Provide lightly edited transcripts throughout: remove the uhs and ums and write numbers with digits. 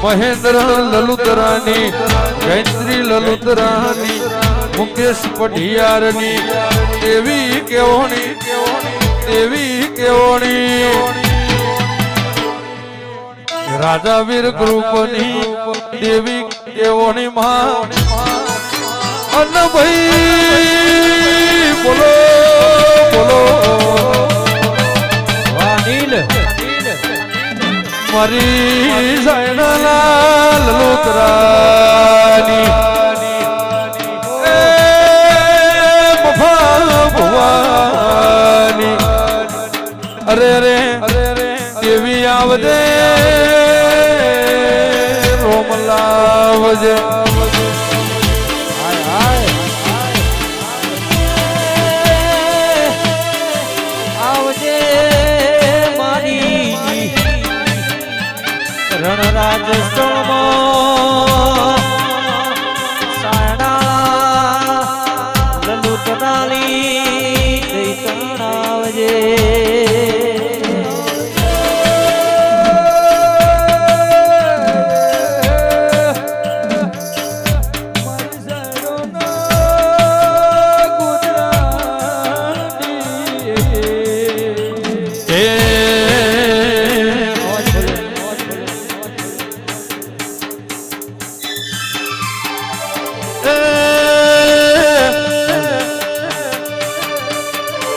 મહેન્દ્ર લલુતરાની, ગાયત્રી લલુતરાની, મુકેશ પઢિયારની દેવી કેવોણી, દેવી કેવોણી, રાજા વીર ગ્રુપની દેવી કેવોણી માં અન ભાઈ બોલો બોલો વાનીલ મારી સાયના લલુતરાની એ મફા ભવાની અરે રે દેવી આવજે રોમ લાવજે આવજે મારી રણરાજ સ્થળમાં સાયણા લલુતરાની દૈતણ આવજે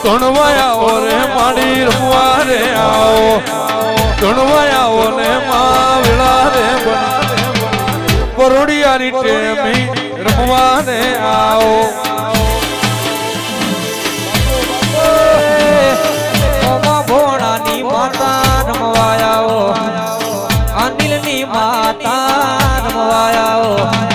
ધણવાયા ઓરે માડી રમવા રે આવો, ધણવાયા ઓને માં વેળા રે પરોડિયાની ટેમી રમવા રે આવો. ભોળાની માતા રમવા આવો, અનિલની માતા રમવા આવો.